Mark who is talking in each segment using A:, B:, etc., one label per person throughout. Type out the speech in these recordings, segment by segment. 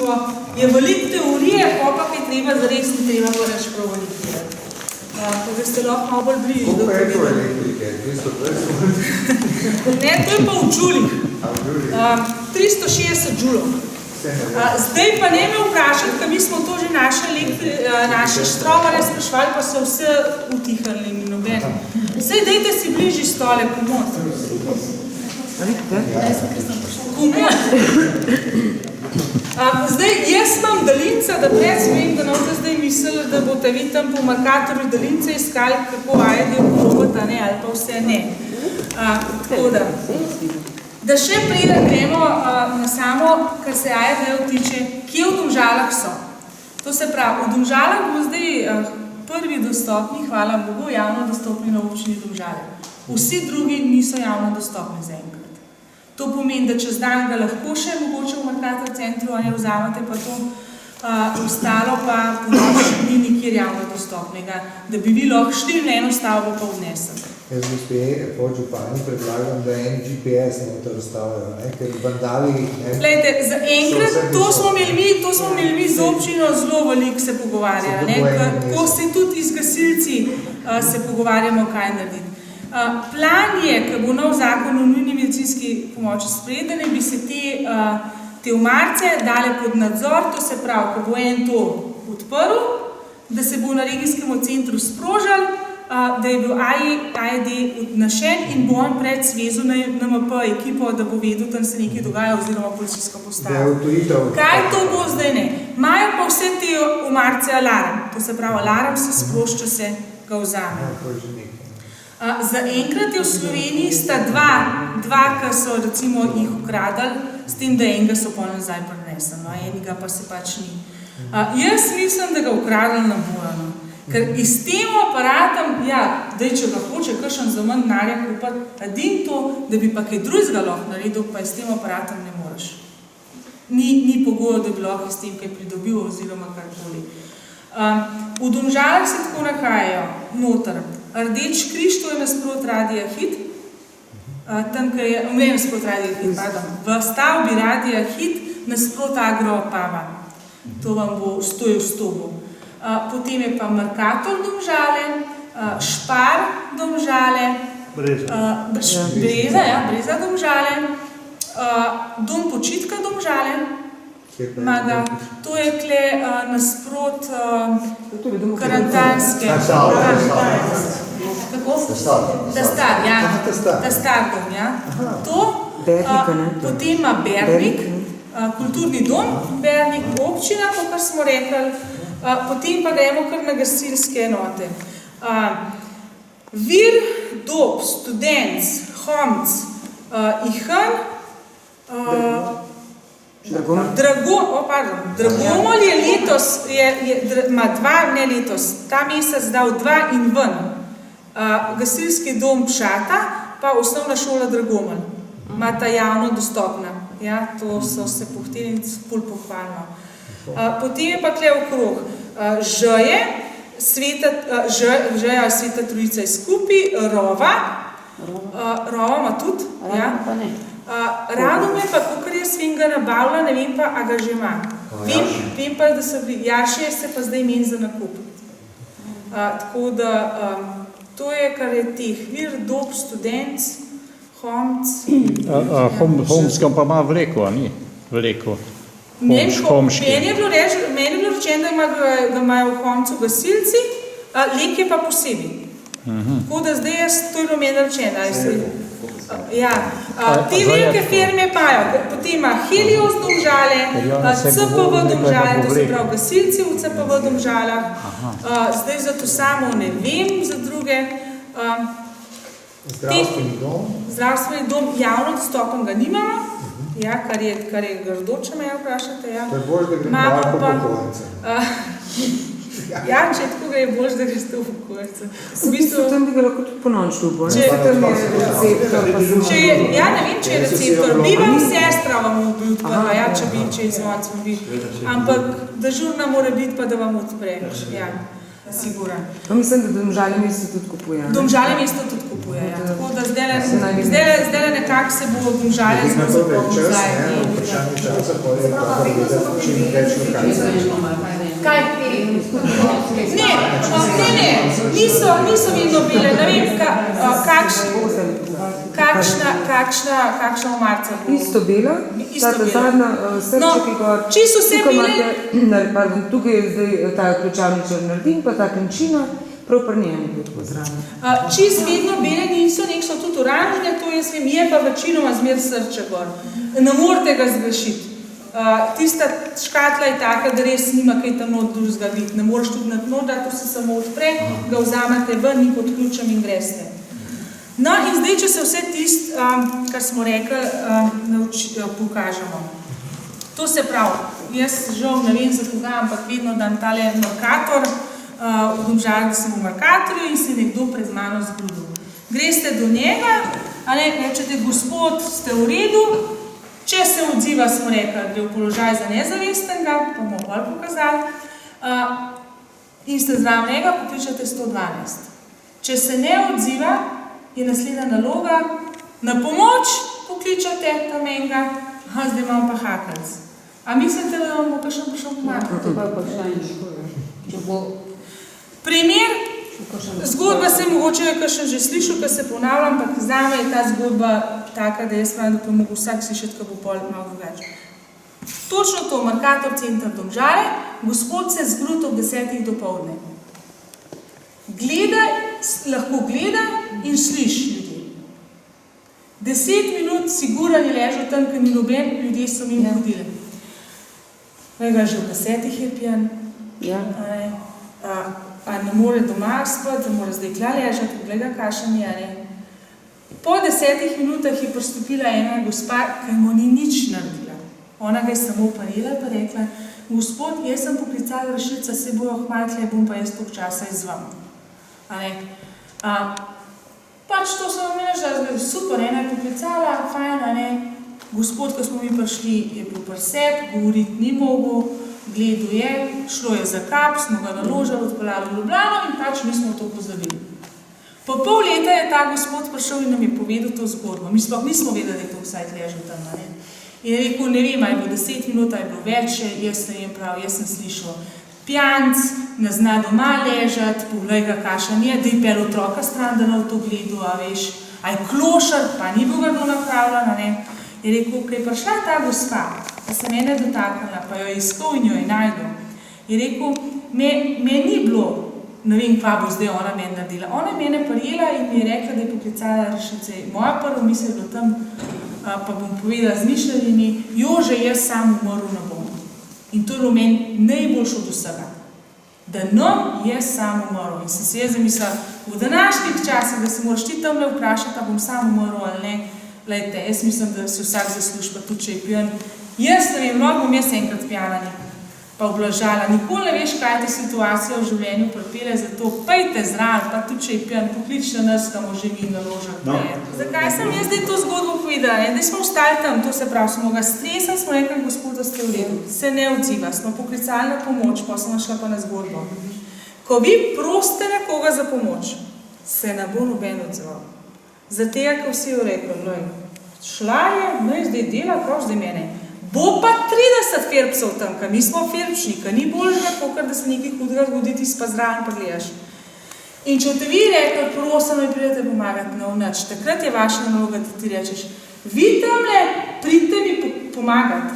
A: drugo. Je veliko teorije, pa je treba zares in treba pa reč prav veliko delati. Tako da ste lahko malo bolj bližji.
B: Koliko je to elektrike? 220?
A: Ne, to je pa v džulih. 360 džulov. Zdaj pa ne me vprašati, ker mi smo to že naše štrovarje sprašvali, pa so vse utihrali in noben. Sej dajte si bližji stole, komod. Komod. Zdaj, jaz imam daljinca, da predsvojim, da novte zdaj mislili, da boste vi tam po markatorju daljince iskali, kako ajde uporobata, ne, ali pa vse ne. Tako da še preden gremo na samo, kar se ARD tiče, kje v Domžalah so. To se pravi, v Domžalah bo zdaj prvi dostopni, hvala Bogu, javno dostopni na občini Domžale. Vsi drugi niso javno dostopni zaenkrat. To pomeni, da čez dan ga lahko še mogoče v Mercator centru, a ne vzamete pa to, ostalo pa po noči ni nikjer javno dostopnega, da bi vi lahko šli na eno stavbo pa odnesli.
B: Jaz po župani predlagam, da en GPS noter ostavljajo, ker vandali...
A: Glejte, za enkrat, to smo imeli mi z občino zelo veliko se pogovarjali, ko se tudi iz gasilci se pogovarjamo, kaj narediti. Plan je, ko bo nov zakon o nujni medicinski pomoči sprejet, da bi se te umarce dale pod nadzor, to se pravi, ko bo en to odprl, da se bo na regijskem centru sprožal, da je bil AED odnašen in bo on pred svezu na NMP ekipo, da bo vedel, tam se nekaj dogaja oziroma policijsko postajo. Kaj to bo zdaj ne? Imajo pa vse te umarce alarm, to se pravi, alarm se sprošča, se ga vzame. Za enkrat je v Sloveniji sta dva, ki so recimo jih ukradali, s tem, da enega so pa nazaj prinesli, enega pa se pač ni. Jaz mislim, da ga ukradali na bojo, ker iz tem aparatom, daj, če ga hoče kakšen za manj denarja kupati, edin to, da bi pa kaj drugega lahko naredil, pa s tem aparatom ne moreš. Ni pogojev, da bi lahko s tem kaj pridobil oziroma karkoli. V Domžalah se tako nahajajo noter. Rdeč križ, to je nasprot Radia Hit, v stavbi Radia Hit nasprot Agropava. To vam bo stoji v stogu. Potem je pa Mercator Domžale, Špar Domžale, Breza Domžale, Dom počitka Domžale, to je tle nasprot Karantanske. Ta star dom, to, potem ima Bernik, kulturni dom, Bernik, občina, kar smo rekli, potem pa gremo kar na gasilske enote. Vir, Dob, Studenc, Homc, Ihan, Dragomol je letos, ima dva, ne letos, ta mesec dal 2 in ven. Gasilski dom Pšata, pa osnovna šola Dragomol. Ima ta javno dostopna. To so se pohteli in pol pohvalno. Potem je pa tle okrog Žeje, Sveta Trojica je skupaj, Rova ima tudi, Radom je pa, kakor je svinga nabavila, ne vem pa, a ga že ima. Vem pa, da so bili, Jašije se pa zdaj meni za nakup. Tako da, to je, kar je teh Vir, Dob, Studenc, Homc.
C: Homskem pa ima vleko, a ni? Vleko.
A: Meni je bilo rečeno, da imajo v Homcu gasilci, Lek je pa posebej. Tako da zdaj jaz to je bilo meni rečeno. Te velike firme imajo, potem ima Helios Domžale, CPV Domžale, to se pravi gasilci v CPV Domžalah, zdaj za to samo ne vem, za druge. Zdravstveni dom, javno dostopen ga nimamo, kar je grdo, če me vprašate.
B: To je bolj, da gremo malo po pokojnice.
A: Če tako ga je bolj, da greš to v pokojnice.
D: V bistvu tam bi ga lahko tudi ponoči bo.
A: Ne vem, če je receptor. Bi vam sestra vam bil odprla, če je zvonc vam bi. Ampak dežurna mora biti pa, da vam odpre. Siguran.
D: Pa mislim, da Domžale mesto tudi kupuje.
A: Domžale mesto tudi kupuje. kupujejo. Tako da zdaj nekako se bo Domžale zelo zapomnil zdaj.
B: Vprašanje časa, pa je pa povedati čim več lokacij.
A: Kaj? Ne, niso vedno bile, ne vem, kakšna omarca bo.
D: Isto bela, ta zadnja srček je gor.
A: Čisto vse bile.
D: Pardon, tukaj je zdaj ta ključavničar naredim, pa ta klenčina, prav pri njemu je tako zraven.
A: Čist vedno bele niso, nek so tudi oranžne, to jaz vem, je pa večinoma zmer srček gor. Ne morate ga zgrešiti. Tista škatla je taka, da res nima kaj tam not drugega biti. Ne moreš tudi na dno, da to se samo odpre, ga vzamete ven in pod ključem in greste. No in zdaj, če se vse tist, kar smo rekli, pokažemo. To se pravi, jaz žal ne vem za koga, ampak vedno dam tale markator, v Domžalah, da sem v markatorju in se nekdo pred mano zgrudil. Greste do njega, rečete, gospod, ste v redu, če se odziva, smo rekli, gre v položaj za nezavestenega, pa bomo bolj pokazali, in ste zraven njega, pokličate 112. Če se ne odziva, je naslednja naloga, na pomoč pokličate tam enega, zdaj imam pa hakelc. A mislite, da vam bo kakšen prišel pomagati? Primer, zgodba se mogoče je kakšen že slišal, ko se ponavljam, ampak zame je ta zgodba taka, da jaz pravim, da to mogo vsak slišati, ko bo pol malo drugače. Točno to, Markator center Domžale, gospod se zgruta ob 10 dopoldne. Lahko gleda in sliši ljudi. 10 minut sigurno je ležal tam, ker ni noben, ljudje so mi hodili. Ga že v 10 je pijan. A ne more doma spati, da mora zdaj tla ležati, gleda kašen je. Po 10 minutah je pristopila ena gospa, ki mu ni nič naredila. Ona ga je samo parila pa rekla, gospod, jaz sem poklicala rešilca, se bojo hmatle, bom pa jaz tog časa izvam. Pač to sem vam reči, super, ena je poklicala, fajn, gospod, ko smo mi prišli, je bil pri sebi, govoriti ni mogel, gledal je, šlo je za kap, smo ga naložili, odpeljali v Ljubljano in pač mi smo to pozabili. Po pol leta je ta gospod prišel in nam je povedal to zgodbo. Mi sploh nismo vedeli, da je to vsaj ležal tam. In je rekel, ne vem, je bilo 10 minut, je bilo več, jaz ne vem prav, jaz sem slišal pijanc, ne zna doma ležati, poglej ga kašan je, da je pel otroka stran, da na to gledal, a veš, a je klošar, pa ni bil ga do napravljena. Je rekel, ko je prišla ta gospa, pa se mene dotaknila, pa jo je iskal in jo je najdel. Je rekel, me ni bilo, ne vem, kva bo zdaj ona meni naredila. Ona je mene prijela in mi je rekla, da je poklicala rešilce. Moja prva misel je bilo tam, pa bom povedala z mišljenjami, Jože, jaz sam umrl ne bom. In to je bilo meni najboljš od vsega. Da jaz sam umrl. In sem se jaz zamislila, v današnjih časih, da se moraš ti tamle vprašati, a bom sam umrl ali ne. Glejte, jaz mislim, da se vsak zasluži, pa tudi če je pijan. Jaz ne vem, lahko bom jaz enkrat pijana pa oblažala. Nikoli ne veš, kaj te situacija v življenju pripelje, zato pejte zraven, pa tudi če je pijan, pokličite nas, kamo že mi naložati. Zakaj sem jaz zdaj to zgodbo povedala? Da smo ostali tam, to se pravi, smo ga stresali, smo rekli, gospod, da ste v redu. Se ne odziva, smo poklicali na pomoč, pa smo šla pa na zgodbo. Ko vi prosite nekoga za pomoč, se ne bo noben odzival. Zato, ko vsi jo rekli, šla je, zdaj dela, prav zdaj mene. Bo pa 30 ferbcev tam, mi smo ferbčnika, ni boljega, kot da se nekaj hudega zgodi, ti pa zraven pa gledaš. In če te vi rekli, prosim, mi pridete pomagati na vnač, takrat je vaša naloga, da ti rečeš, vi tamle pridite mi pomagati.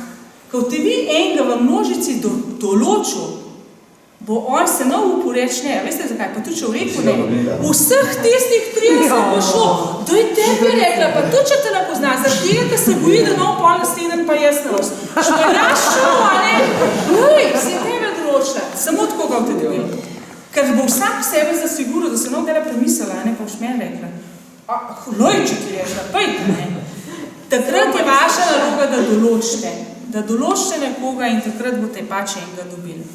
A: Ko te vi enega v množici določil, bo on se ne uporeč, ne, veste zakaj, pa tudi če v reku ne, vseh tistih 30 bo šlo, to je tebi rekla, pa tudi če te ne pozna, zaradi tega, ker se boji, da nov pol naslednji pa jaz na vas. Šlo jaz šel, a ne, si je tebe določila, samo tako ga v te dve. Ker bo vsak sebe zasiguril, da se nov dela premislila, a ne, pa už meni rekla, če ti rešla, pejte, ne. Takrat je vaša naloga, da določite nekoga in takrat boste pač enega dobili.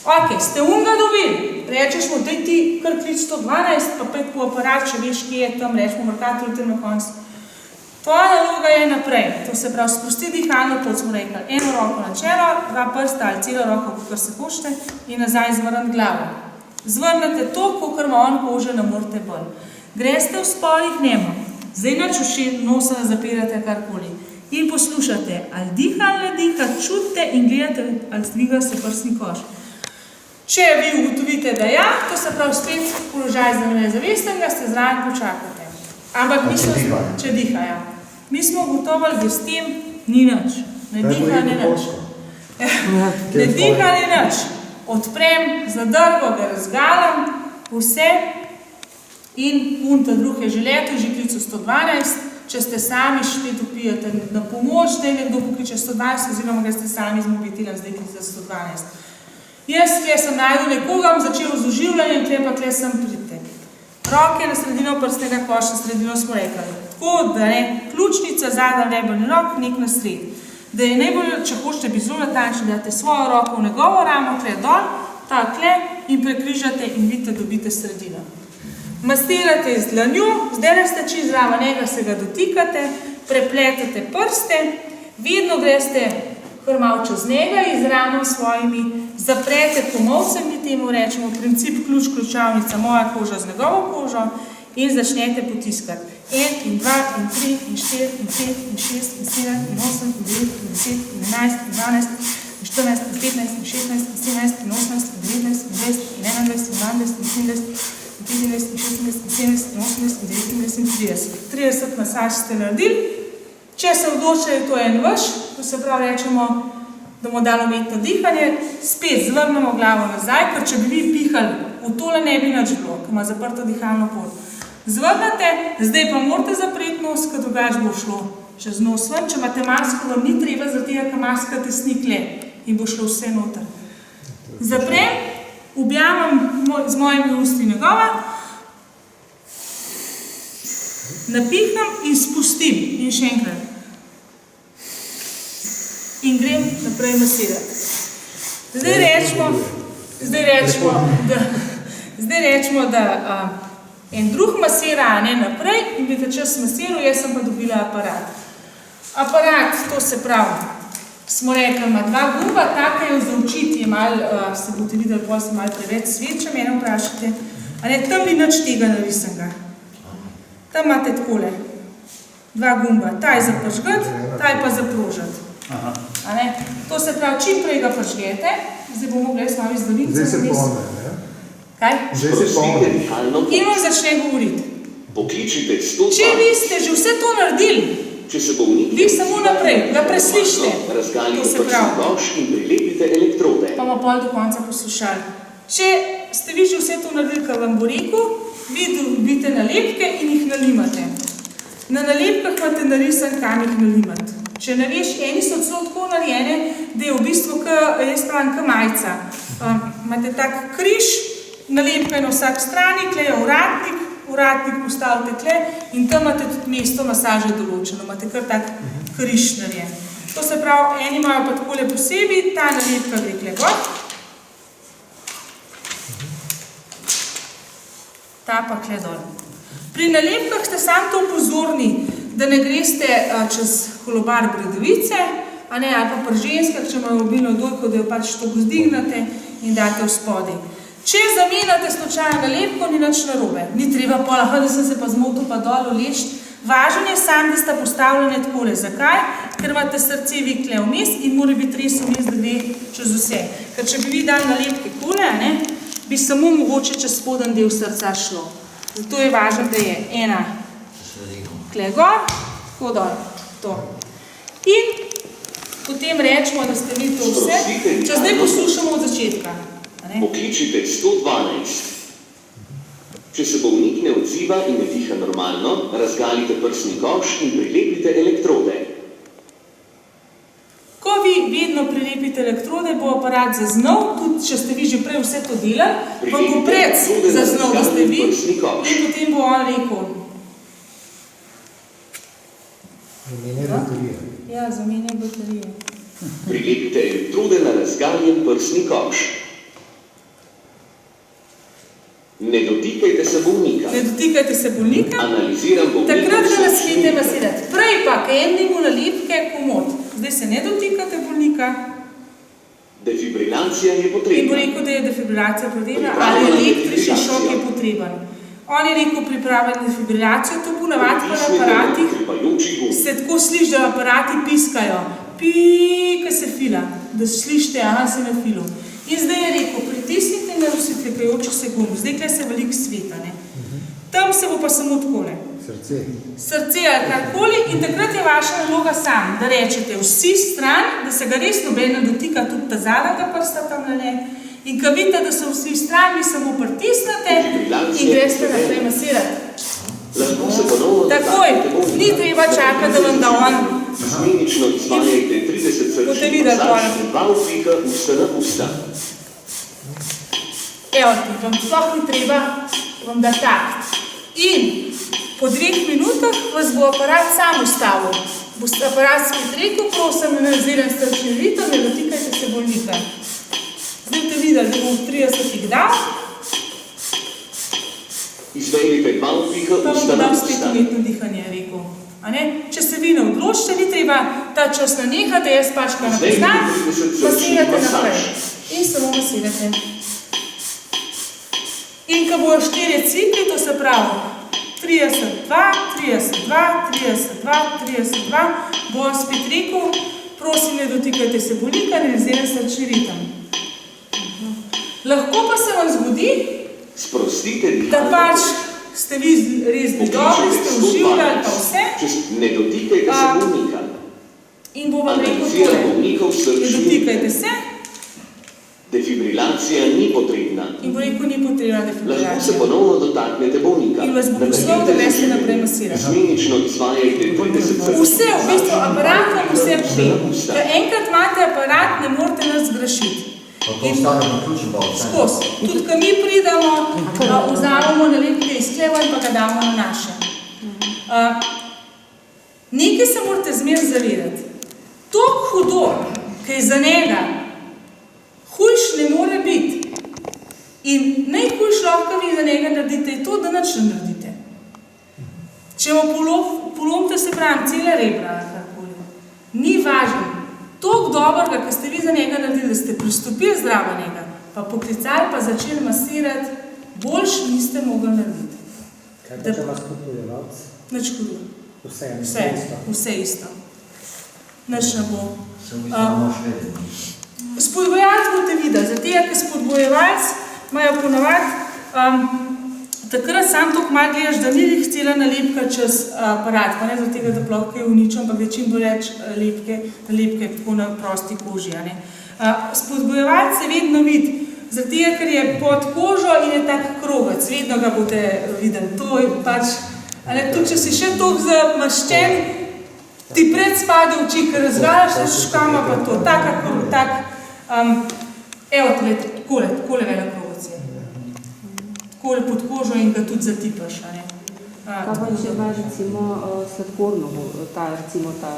A: Ok, ste unga dobili, rečeš mu, daj ti kar klič 112, pa pet po aparat, če veš, kje je tam, rečemo, Markator tem na koncu. Tvoja naloga je naprej, to se pravi, sprosti dihalno pot, smo rekli, eno roko na čelo, dva prsta ali celo roko, kakor se hočete, in nazaj zvrniti glavo. Zvrnete to, kakor ima on kože, ne morate bolj. greste v spodih nemo, zdaj nič nosa ne zapirate karkoli in poslušate, ali diha ali ne diha, čutite in gledate, ali dviga se prsni koš. Če vi ugotovite, da ja, to se pravi spet položaj zavestenega, ste zraven počakate. Ampak če diha, ja. Mi smo ugotovili, da s tem ni nič. Ne diha, ni nič. Ne diha, ni nič. Odprem, zadrgo, ga razgalam, vse in punta druh je že leto, že klicu 112, če ste sami špet upijate na pomoč, da je nekdo pokliče 112, oziroma ga ste sami z mobilom zdaj klica 112. Jaz tle sem najdel nekoga, začel z oživljanjem, tle sem pridite. Roke na sredino prstnega koša, sredino smo rekli. Tako, da ne, ključnica, zadnja rebelni rok, nek na sred. Da je najbolj, če hočete biti zelo natančni, date svojo roko v njegovo ramo, tle dol, ta tle in prekrižate in vidite, dobite sredino. Mastirate z dlanjo, zdaj ste čez zraven njega, se ga dotikate, prepletate prste, vedno greste kar malo čez njega in z ramom svojimi zaprete komolcem, mi temu rečemo, princip ključ-ključavnica, moja koža z njegovo kožo in začnete potiskati. 1 in 2 in 3 in 4 in 5 in 6 in 7 in 8 in 9 in 10 in 11 in 12 in 14 in 15 in 16 in 17 in 18 in 19 in 20 in 21 in 22 in 23 in 25 in 26 in 27 in 28 in 29 in 30. 30 masaž ste naredili. Če se odločajo, to je en vaš, to se pravi rečemo, da bomo dali umetno dihanje, spet zvrnemo glavo nazaj, ker če bi vi pihali, v tole ne bi nič bilo, ker ima zaprto dihalno pot. Zvrnete, zdaj pa morate zapreti nos, ker drugače bo šlo čez nos ven. Če imate masko, vam ni treba, zato ker maska tesni kle in bo šlo vse noter. Zaprem, objamem z mojimi usti njegova, napihnem in spustim in še enkrat. In grem naprej masirati. Zdaj rečemo, da en drug masira naprej in bi te čas masiral, jaz sem pa dobila aparat. Aparat, to se pravi, smo rekli, ima 2 gumba, taka je vzročiti, se boste videli, potem se malo preveč sveče, mene vprašate, tam ni nič tega narisanega. Tam imate takole, 2 gumba, ta je za pržgati, ta je pa za prožati. To se pravi, čim prej ga pržgete, zdaj bomo gledali s vami zdraviti.
B: Zdaj se pomne, ne?
A: Kaj?
B: Zdaj se pomne.
A: In vam začne govoriti.
E: Pokličite 102.
A: Če vi ste že vse to naredili, vi samo naprej, ga preslišite. To se pravi. Pa bomo pol do konca poslušali. Če ste vi že vse to naredili, kar vam bo rekel, vi dobite nalepke in jih nalimate. Na nalepkah imate narisan, kam jih nalimati. Če ne veš, eni so celo tako narejene, da je v bistvu, jaz pravim, ka majica. Imate tak križ, nalepka je na vsak strani, tle je uratnik postavite tle in tam imate tudi mesto masaže določeno. Imate kar tak križ narejen. To se pravi, eni imajo pa takole posebej, ta nalepka gre tle gor. Ta pa tle dol. Pri nalepkah ste sam to pozorni, da ne greste čez kolobar bradavice, ali pa pri ženskah, če imajo mobilno dojko, da jo pač to vzdignete in date v spodaj. Če zamenjate slučajno nalepko, ni nič narobe. Ni treba pola, da sem se pa zmotil pa dol uleči. Važno je sam, da sta postavljene takole. Zakaj? Ker imate srce vi tle vmes in mora biti res vmes, da gre čez vse. Ker če bi vi dali nalepke kole, bi samo mogoče čez spoden del srca šlo. Zato je važno, da je ena tle gor, tako dol, to. In potem rečemo, da ste vi to vse, če zdaj poslušamo od začetka.
E: Pokličite 112. Če se bolnik ne odziva in ne diha normalno, razgalite prsni koš in prilepite elektrode.
A: Ko vi vedno prilepite elektrode, bo aparat zaznal, tudi če ste vi že prej vse to delali, vam bo pred zaznal, da ste vi in potem bo on rekel.
B: Zamenjaj baterije.
A: Ja, zamenjaj baterije.
E: Prilepite elektrode na razgaljen prsni koš. Ne dotikajte se bolnika.
A: Ne dotikajte se bolnika.
E: Analiziram bolnika.
A: Takrat ga ne smete masirati. Prej pa, kaj enemu nalepke, komod. Zdaj se ne dotikate bolnika.
E: Defibrilacija je potrebna.
A: In bo rekel, da je defibrilacija potrebna, ali električni šok je potreben. On je rekel, pripravljen defibrilacijo, to ponavadi v aparatih se tako sliši, da aparati piskajo. Ko se fila, da slišite, se na filu. In zdaj je rekel, pritisnite na rozsvetljakajoči se gumb, zdaj kle se veliko sveta, ne. Tam se bo pa samo takole. Srce ali karkoli in takrat je vaša naloga sam, da rečete vsi stran, da se ga res noben ne dotika, tudi ta zadnjega prsta tam ne. In ko vidite, da so vsi strani, samo pritisnete in greste naprej masirati. Takoj, ni treba čakati, da vam da on. Boste videli Evo ti, vam sploh ni treba, vam da takt. In po 2 minutah vas bo aparat sam ustavil. Boste aparat spet rekel, prosim, analiziran srčni ritem, ne dotikajte se bolnika. Zdaj te videli, da bom v 30 dal. Pa bom dal spet umetno dihanje, rekel. Če se vi ne odločite, ni treba ta čas nanehati, da jaz pač ga napoznam, masirate naprej. In samo masirate. In ko bojo 4 cikli, to se pravi 32, 32, 32, 32, bo spet rekel, prosim, ne dotikajte se bolnika, analiziran srčni ritem. Lahko pa se vam zgodi, da pač ste vi res dobri, ste uživljali pa vse.
E: Ne dotikajte se bolnika.
A: In bo vam rekel tole, ne dotikajte se.
E: Defibrilacija ni potrebna.
A: In bo rekel, ni potrebna defibrilacija.
E: Lahko se ponovno dotaknete bolnika.
A: In vas bo poslal, da veste naprej masirati.
E: Izmenično izvajajte 30 sekund.
A: Vse, v bistvu, aparat vam vse pove. Ko enkrat imate aparat, ne morete nas zgrešiti. Skozi. Tudi, ko mi pridemo, vzamemo nalepke iz hleva in pa ga damo na naše. Nekaj se morate zmer zavedati. Toliko hudo, ki je za njega, hujš ne more biti. In najhujš lahko vi za njega naredite, je to, da nič ne naredite. Če mu polomite, se pravim, cele rebra, ni važno. Toliko dobrega, ko ste vi za njega naredili, da ste pristopili zdravo njega, pa poklicali, pa začeli masirati, boljš niste mogli narediti.
F: Kaj pa če vas podbojevalc?
A: Nič hudo. Vse isto. Nič ne bo. Spodbojevalc boste videli, zato ker spodbojevalc imajo ponavadi, takrat sam toliko malo gledaš, da ni jih cela nalepka čez aparat, pa ne zaradi tega, da ploh je uničil, ampak da čim bo več nalepke tako na prosti koži. Spodbojevalc se vedno vidi, zaradi tega, ker je pod kožo in je tak krogec, vedno ga boste videli. To je pač, tudi če si še toliko zamaščen, ti pred spade v oči, ker razgalaš se škama pa to, evo, takole velik krogec je. Takole pod kožo in ga tudi zatipaš.
G: Kaj pa če ima recimo sladkorno, recimo ta,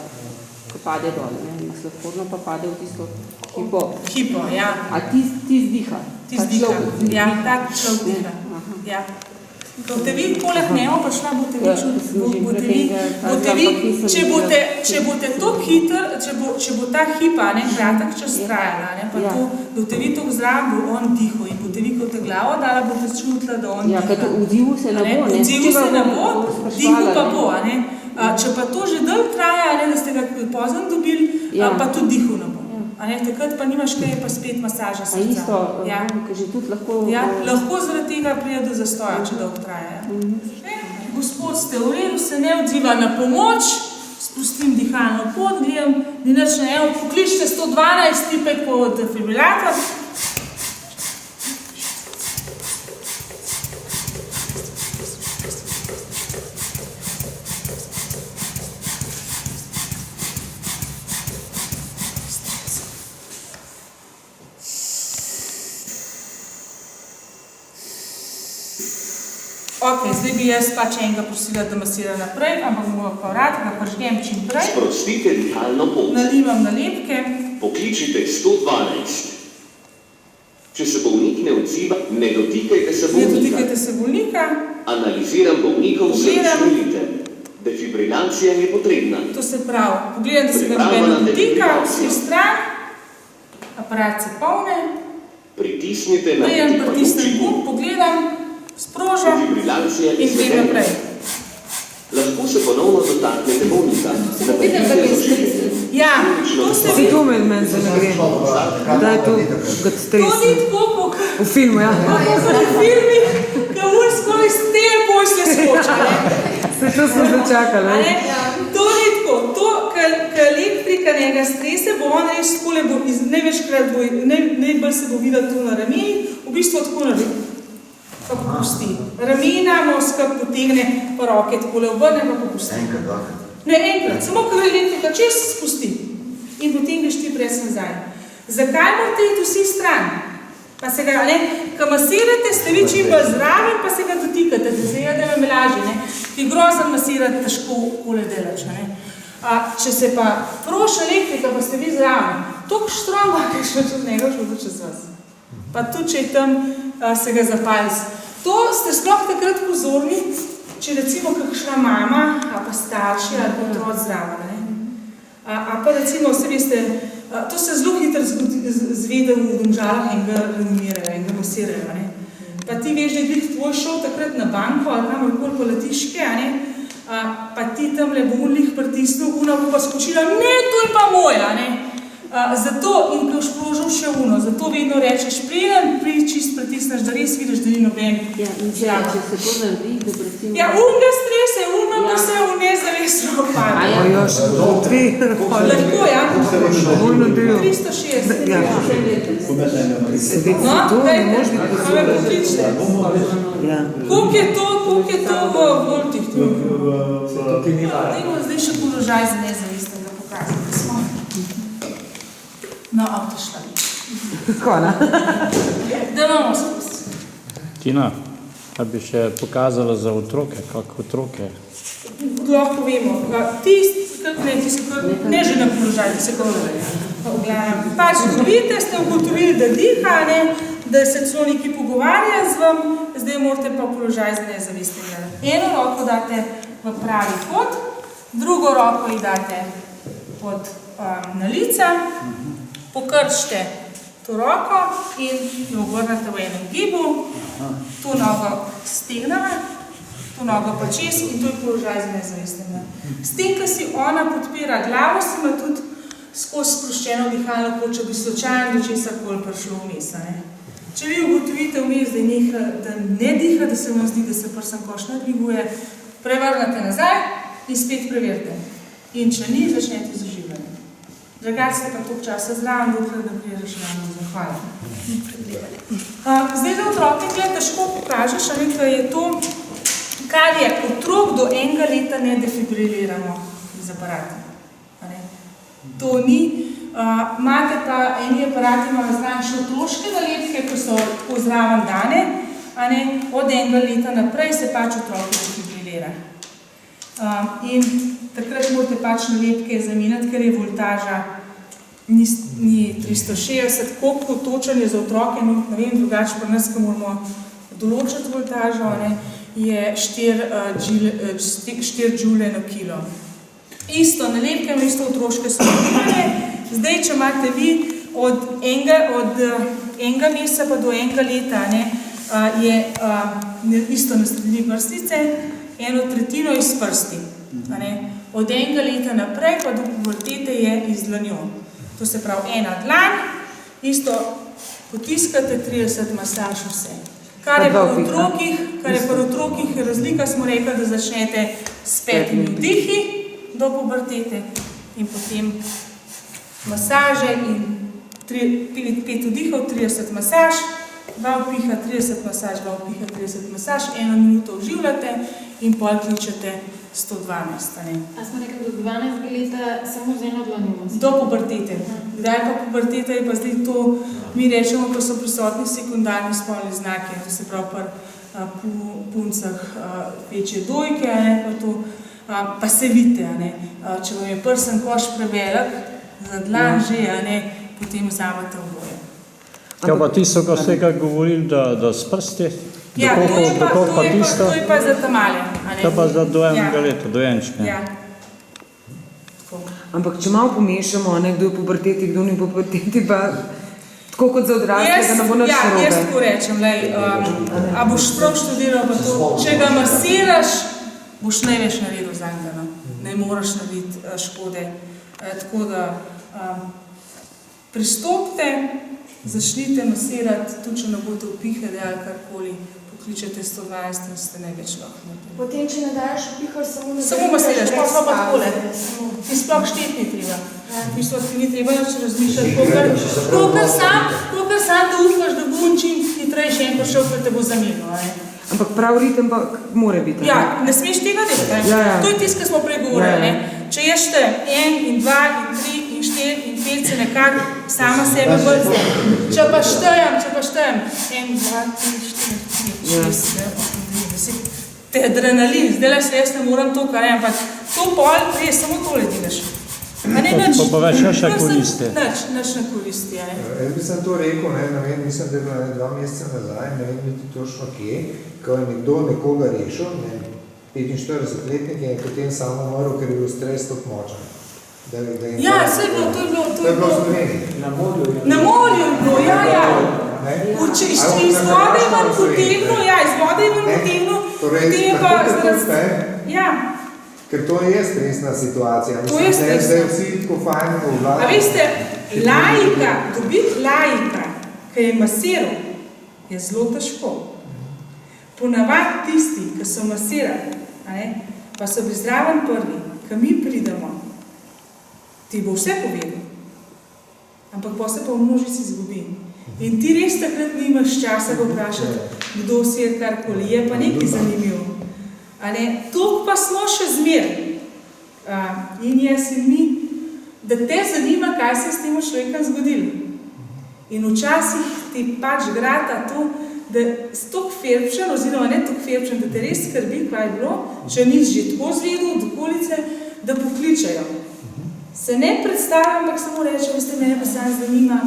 G: ko pade dol, na sladkorno pa pade v tisto hipo.
A: Hipo, ja.
G: A ti zdiha?
A: Ti zdiha, ja, tak človek diha. Ja. Boste vi poleg njemu prišla, boste vi, če boste to hiter, če bo ta hipa kratek čas trajala, pa to, boste vi toliko zraven, bo on dihal in boste vi, ko te glavo dala, boste čutila, da on diha.
G: Ja, kaj to vdivu se ne bo, ne?
A: Vdivu se ne bo, dihu pa bo, če pa to že dolgo traja, da ste ga pozno dobili, pa tudi dihu ne bo. Takrat pa nimaš kaj, pa spet masaža srca.
G: A isto, ker že tudi lahko...
A: Ja, lahko zaradi tega pride do zastoja, če dolgo traja. Gospod ste v redu, se ne odziva na pomoč, spustim dihalno pot, gledam, ni nič ne, pokličite 112, tipek po defibrilator. Ok, zdaj bi jaz pač enega prosila, da masira naprej, ampak bomo pa vrat, ga pržgem čim prej.
E: Sprostite dihalno pot.
A: Nalivam nalepke.
E: Pokličite 112. Če se bolnik ne odziva, ne dotikajte se bolnika.
A: Ne dotikajte se bolnika.
E: Analiziram bolnikov srčni ritem. Defibrilacija je potrebna.
A: To se pravi, pogledam, da se ga noben ne dotika, vsi stran, aparat se polne.
E: Pritisnite na tipajoči gumb.
A: Pogledam, sprožil
E: Defibrilacija
A: in gre naprej.
E: Lahko se ponovno dotaknete bolnika.
A: Ja, to ste
D: Si tu med meni, da ne gre. Da je tu, kot
A: To
D: stres.
A: ni tako,
D: V filmu, ja.
A: kot v filmih, ki ur skoraj stel pošlje skoča, ne?
D: Se to sem začakala.
A: A ne? To ni tako. To, ko elektrika njega strese, bo on res takole, največkrat bo, najbolj se bo videl to na rameni, v bistvu tako naredi, pa popusti. Ramena moska potegne, pa roke takole obrne, pa popusti.
B: Enkrat, dvakrat.
A: Ne, enkrat, samo ko elektrika čez spusti in potem greš ti pres nazaj. Zakaj morate iti vsi stran? Pa se ga, ne, ko masirate, ste vi čim bolj zraven, pa se ga dotikate, da se je, da vam je lažje, ne. Ti grozno masirati težko kole delač, ne. Če se pa proša elektrika, pa ste vi zraven, toliko štroma, kaj še čez njega šlo čez vas. Pa tudi, če je tam, se ga zapali. To ste sploh takrat pozorni, če recimo kakšna mama, a pa starši, ali pa otrok zraven, ne. A pa recimo, vse veste, to se zelo hitro zvede v Domžalah in ga renomirajo in ga masirajo, ne. Pa ti veš, da je glih tvoj šel takrat na banko ali kamorkoli po letiške, a ne, pa ti tamle bo lih pritisnil, una bo pa skočila, ne, to je pa moja, ne. Zato, in ko šprožil še uno, zato vedno rečeš, preden čist pritisneš, da res vidiš, da ni noben.
G: Ja, in če se to naredi, da recimo...
A: Ja, ga strese, pa se nezavestno opade.
D: Ojoš, 3.
A: Lahko, ja.
D: Vojno del.
A: 360.
D: Ja.
A: No,
D: To ne
A: dajte,
D: može biti
A: pa me pokličite.
D: Ja.
A: Koliko je to v voltih? Dajmo zdaj še položaj za nezavestnega pokazati, da smo. No, avtošla.
D: Hvala.
A: Da imamo spust.
C: Tina, a bi še pokazala za otroke, kako otroke?
A: Lahko povemo. Ti si ne že na položaj, ti se govori. Pač dobite, ste ugotovili, da diha, ne, da se celo nekaj pogovarja z vam, zdaj morate pa položaj za nezavestnega. Eno roko date v pravi kot, drugo roko ji date pod na lica, pokrčite to roko in jo obrnete v enem gibu, to nogo stegnava, to nogo pa čez in to je položaj za nezavestnega. S tem, ko si ona podpira glavo, si ima tudi skozi sproščeno dihalno pot, če bi slučajno do česarkoli prišlo vmes. Če vi ugotovite vmes, da ne diha, da se vam zdi, da se prsten koš nadviguje, prevrnete nazaj in spet preverite. In če ni, začnete z oživljanjem. Drugače ste pa toliko časa zraven, dokler da prije rešljamo zahvala. Zdaj za otroke tukaj težko pokažeš, da je to, kar je otrok do 1 leta ne defibriliramo iz aparata. To ni. Imate pa, eni aparati imajo zraven še otroške nalepke, ko so tako zraven dane, od 1 leta naprej se pač otrok defibrilira. In takrat morate pač nalepke zamenjati, ker je voltaža ni 360, koliko točen je za otroke, ne vem, drugače pri nas, ko moramo določiti voltažo, je 4 džule na kilo. Isto nalepke, isto otroške so nalepke. Zdaj, če imate vi od enega meseca pa do 1 leta, je isto nastavili vrstice, 1/3 iz prsti. Od 1 leta naprej pa do pubertete je iz dlanjo. To se pravi, ena dlan, isto potiskate 30 masaž vse. Kar je pri otrokih razlika, smo rekli, da začnete s 5 vdihi do pubertete in potem masaže in 5 vdihov, 30 masaž, 2 vpiha, 30 masaž, 2 vpiha, 30 masaž, 1 minuto uživljate in pol kličete 112.
H: A smo rekli, do 12 leta samo z eno dlanjo?
A: Do pubertete. Kdaj pa puberteta je pa zdaj to, mi rečemo, ko so prisotni sekundarni spolni znaki, to se pravi pri puncah večje dojke, pa se vidite, če vam je prsten koš prevelik, za dlan že, potem vzamete oboje.
C: Ja, pa ti so ga vsega govorili, da s prsti,
A: Ja, to je pa za tamale.
C: To pa za do 1 leta, dojenčke.
A: Ja.
D: Ampak če malo pomešamo, kdo je v puberteti, kdo ni v puberteti, pa Tako kot za odraslega, da ne bo nič narobe.
A: Jaz tako rečem, a boš prav študiral pa to, če ga masiraš, boš največ naredil za njega, ne moraš narediti škode. Tako da pristopite, začnite masirati, tudi če ne boste upihali ali karkoli, pokličete 112 in ste največ lahko.
I: Potem, če ne daš upihal,
A: samo masiraš, pa smo pa takole. Ti sploh štet ni treba. Ti ni treba več razmišljati, kolikor sam da upaš, da bo čim hitrejši en prišel, ker te bo zamenil.
D: Ampak prav ritem pa mora biti.
A: Ja, ne smeš tega delati. To je tisto, kar smo prej govorili. Če ješ te 1 in 2 in 3 in 4 in 5 se nekako sama sebe vrsti. Če pa štejem, 1, 2, 3, 4, 5, 6, 7, 8, 9, 10. Te adrenalin, zdaj se jaz ne moram to, ampak to pol, res, samo tole delaš.
C: Pa več še koristi.
A: Nič ne koristi.
B: Jaz bi sem to rekel, mislim, da je bilo 2 meseca nazaj, ne vem biti točno kje, ko je nekdo nekoga rešil, 45-letnik je potem samo umrl, ker je bil stres tako močan.
A: Ja, to je bilo.
B: To je bilo v Sloveniji.
A: Na morju je bilo, ja. Iz vode je vam potegnil, potem pa zaradi... Ja.
B: Ker to je stresna situacija.
A: To je stresna.
B: Zdaj vsi tako fajn povladajo.
A: A veste, dobiti laika, ki je masiral, je zelo težko. Ponavadi tisti, ki so masirali, pa so bili zraven prvi, ki mi pridemo, ti bo vse povedal, ampak pa se pa v množici zgubi. In ti res takrat nimaš časa ga vprašati, kdo si je karkoli, je pa nekaj zanimivo. Tuk pa smo še zmer, in jaz in mi, da te zanima, kaj se je s tem človekom zgodilo. In včasih ti pač grata to, da si tok ferbčen, oziroma ne tok ferbčen, da te res skrbi, kaj je bilo, če nisi že tako zvedel od okolice, da pokličajo. Se ne predstavljam, ampak samo reče, veste, mene pa sam zanima,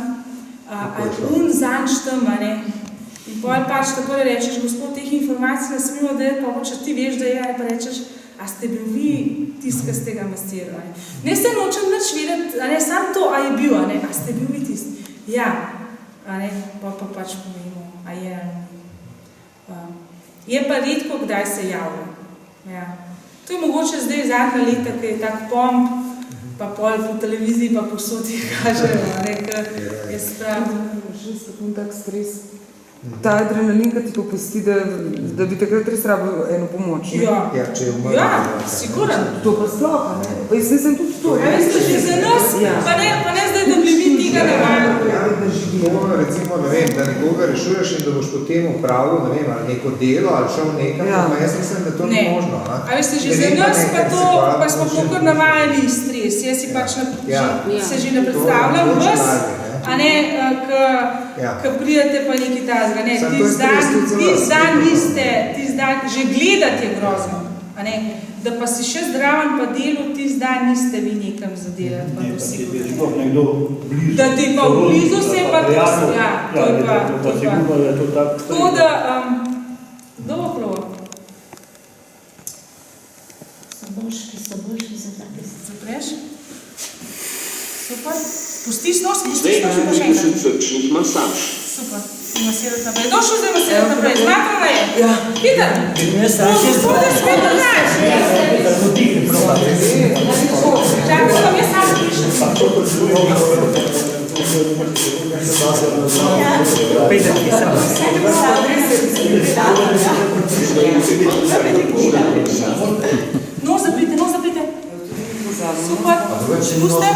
A: ali zanč tam, in potem pač tako rečeš, gospod, teh informacij ne smemo delati, pa če ti veš, da je, pa rečeš, a ste bil vi tist, ki ste ga masirali. Ne se nočem nič vedeti, sam to, a je bil, a ste bil vi tist. Ja, pa pač pomimo, a je. Je pa redko, kdaj se javlja. To je mogoče zdaj zadnja leta, ki je tak pomp, pa pol po televiziji, pa po sodi kažejo, ker je spravo.
D: Že tako tak stres. Ta adrenalin, ki ti popusti, da bi takrat res rabil eno pomoč.
A: Ja, siguran.
D: To pa sploh, pa jaz nisem tudi to.
A: Ja, veste, že za nas, pa ne zdaj, da bi mi tega navajali.
B: Recimo, ne vem, da nekoga rešuješ in da boš potem upravil, ne vem, ali neko delo, ali šel nekam, pa jaz mislim, da to ni možno.
A: A veste, že za nas pa to, pa smo kakor navajali stres. Jaz si pač se že ne predstavljam vas, ko pridete pa neki tazga. Tisti dan niste, že gledati je grozno. Da pa si še zdraven pa delu, tisti dan niste vi nekam zadelati.
J: Ne, pa če je sploh nekdo blizu.
A: Da ti pa v blizu se pa to, ja, to je pa. Tako da, kdo bo prvo?
H: So boljši za take.
A: Zapreš? Super. Pustiš nos,
E: Zdaj bomo izkušati srčnih masaž.
A: Super. Masirati naprej. Došel zdaj masirati naprej. Zmatrala je.
F: Ja.
A: Peter. Gospode, spet znaš. Čakaj, vam jaz sam pišem.
F: Peter, ki sam.
A: No, zaprite. Super. Puste.